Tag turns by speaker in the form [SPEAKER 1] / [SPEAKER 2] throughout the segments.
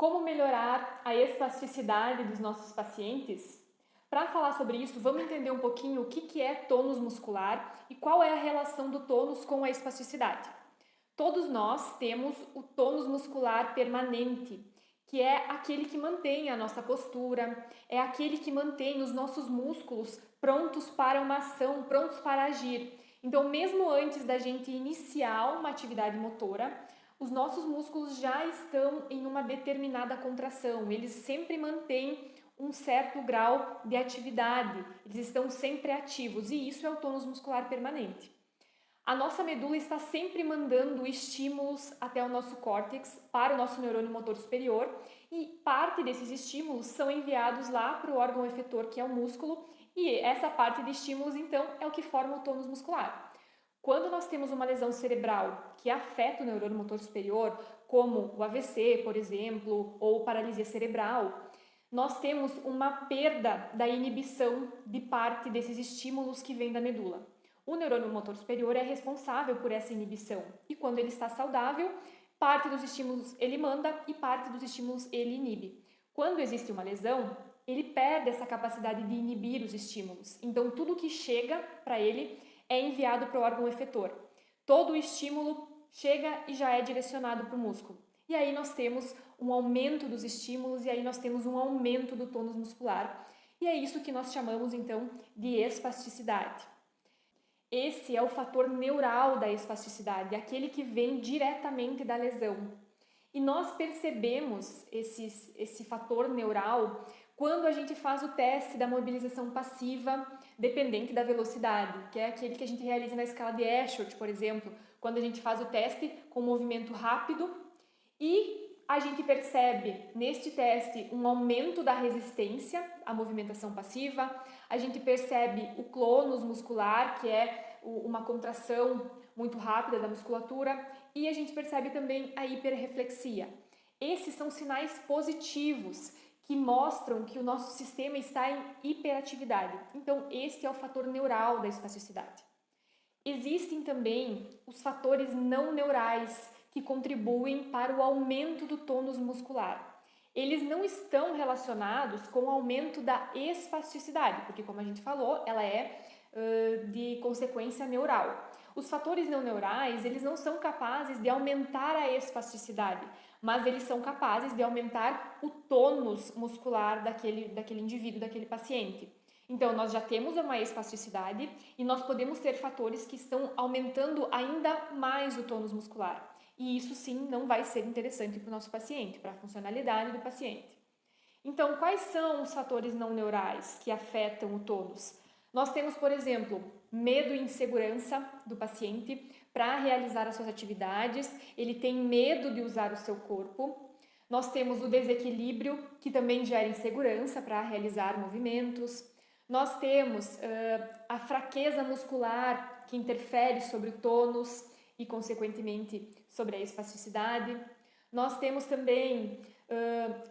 [SPEAKER 1] Como melhorar a espasticidade dos nossos pacientes? Para falar sobre isso, vamos entender um pouquinho o que é tônus muscular e qual é a relação do tônus com a espasticidade. Todos nós temos o tônus muscular permanente, que é aquele que mantém a nossa postura, é aquele que mantém os nossos músculos prontos para uma ação, prontos para agir. Então, mesmo antes da gente iniciar uma atividade motora, os nossos músculos já estão em uma determinada contração, eles sempre mantêm um certo grau de atividade, eles estão sempre ativos e isso é o tônus muscular permanente. A nossa medula está sempre mandando estímulos até o nosso córtex, para o nosso neurônio motor superior, e parte desses estímulos são enviados lá para o órgão efetor, que é o músculo, e essa parte de estímulos, então, é o que forma o tônus muscular. Quando nós temos uma lesão cerebral que afeta o neurônio motor superior, como o AVC, por exemplo, ou paralisia cerebral, nós temos uma perda da inibição de parte desses estímulos que vêm da medula. O neurônio motor superior é responsável por essa inibição e quando ele está saudável, parte dos estímulos ele manda e parte dos estímulos ele inibe. Quando existe uma lesão, ele perde essa capacidade de inibir os estímulos. Então, tudo que chega para ele é enviado para o órgão efetor. Todo o estímulo chega e já é direcionado para o músculo. E aí nós temos um aumento dos estímulos e aí nós temos um aumento do tônus muscular. E é isso que nós chamamos então de espasticidade. Esse é o fator neural da espasticidade, aquele que vem diretamente da lesão. E nós percebemos esse fator neural quando a gente faz o teste da mobilização passiva dependente da velocidade, que é aquele que a gente realiza na escala de Ashworth, por exemplo, quando a gente faz o teste com movimento rápido e a gente percebe neste teste um aumento da resistência à movimentação passiva, a gente percebe o clonus muscular, que é uma contração muito rápida da musculatura, e a gente percebe também a hiperreflexia. Esses são sinais positivos que mostram que o nosso sistema está em hiperatividade. Então, esse é o fator neural da espasticidade. Existem também os fatores não neurais que contribuem para o aumento do tônus muscular. Eles não estão relacionados com o aumento da espasticidade, porque, como a gente falou, ela é de consequência neural. Os fatores não neurais, eles não são capazes de aumentar a espasticidade, mas eles são capazes de aumentar o tônus muscular daquele indivíduo, daquele paciente. Então, nós já temos uma espasticidade e nós podemos ter fatores que estão aumentando ainda mais o tônus muscular. E isso sim não vai ser interessante para o nosso paciente, para a funcionalidade do paciente. Então, quais são os fatores não neurais que afetam o tônus? Nós temos, por exemplo, medo e insegurança do paciente para realizar as suas atividades, ele tem medo de usar o seu corpo. Nós temos o desequilíbrio, que também gera insegurança para realizar movimentos. Nós temos a fraqueza muscular, que interfere sobre o tônus e, consequentemente, sobre a espasticidade. Nós temos também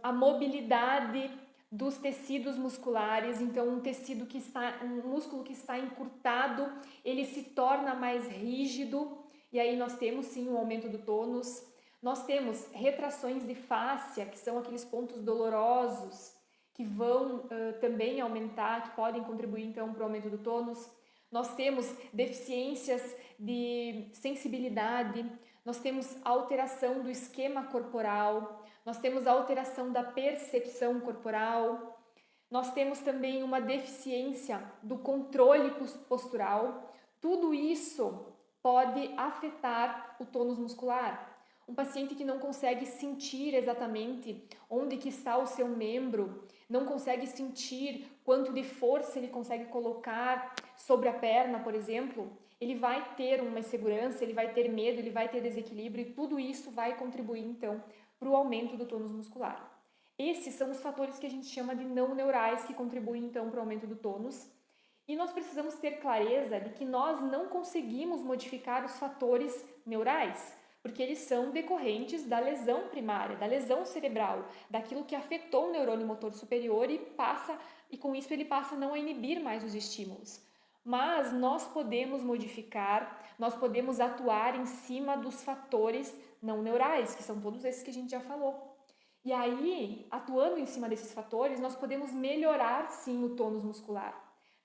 [SPEAKER 1] a mobilidade dos tecidos musculares, então um músculo que está encurtado, ele se torna mais rígido e aí nós temos sim um aumento do tônus. Nós temos retrações de fáscia, que são aqueles pontos dolorosos que vão também aumentar, que podem contribuir então para o aumento do tônus. Nós temos deficiências de sensibilidade, nós temos alteração do esquema corporal, nós temos alteração da percepção corporal, nós temos também uma deficiência do controle postural. Tudo isso pode afetar o tônus muscular. Um paciente que não consegue sentir exatamente onde que está o seu membro, não consegue sentir quanto de força ele consegue colocar sobre a perna, por exemplo, ele vai ter uma insegurança, ele vai ter medo, ele vai ter desequilíbrio e tudo isso vai contribuir então para o aumento do tônus muscular. Esses são os fatores que a gente chama de não neurais que contribuem então para o aumento do tônus. E nós precisamos ter clareza de que nós não conseguimos modificar os fatores neurais, porque eles são decorrentes da lesão primária, da lesão cerebral, daquilo que afetou o neurônio motor superior e com isso ele passa a não inibir mais os estímulos. Mas nós podemos modificar, nós podemos atuar em cima dos fatores não neurais, que são todos esses que a gente já falou. E aí, atuando em cima desses fatores, nós podemos melhorar sim o tônus muscular,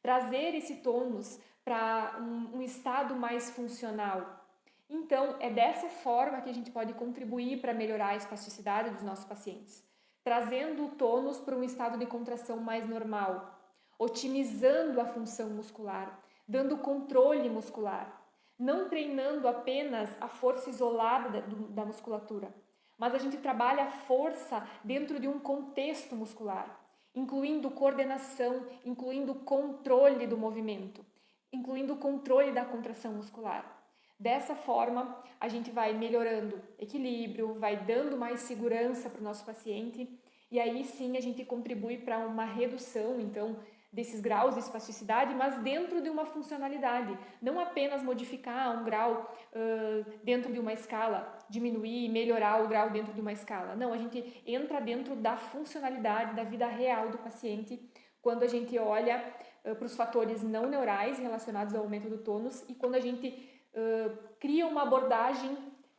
[SPEAKER 1] trazer esse tônus para um estado mais funcional. Então, é dessa forma que a gente pode contribuir para melhorar a espasticidade dos nossos pacientes, trazendo o tônus para um estado de contração mais normal, otimizando a função muscular, dando controle muscular, não treinando apenas a força isolada da musculatura, mas a gente trabalha a força dentro de um contexto muscular, incluindo coordenação, incluindo controle do movimento, incluindo controle da contração muscular. Dessa forma, a gente vai melhorando equilíbrio, vai dando mais segurança para o nosso paciente e aí sim a gente contribui para uma redução, então, desses graus de espasticidade, mas dentro de uma funcionalidade, não apenas modificar um grau dentro de uma escala, diminuir, melhorar o grau dentro de uma escala. Não, a gente entra dentro da funcionalidade, da vida real do paciente, quando a gente olha para os fatores não neurais relacionados ao aumento do tônus e quando a gente cria uma abordagem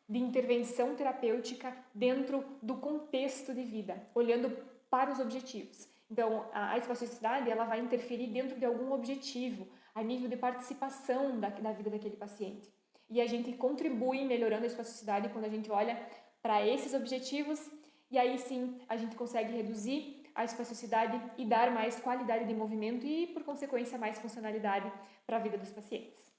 [SPEAKER 1] de intervenção terapêutica dentro do contexto de vida, olhando para os objetivos. Então, a espasticidade ela vai interferir dentro de algum objetivo, a nível de participação da vida daquele paciente. E a gente contribui melhorando a espasticidade quando a gente olha para esses objetivos e aí sim a gente consegue reduzir a espasticidade e dar mais qualidade de movimento e, por consequência, mais funcionalidade para a vida dos pacientes.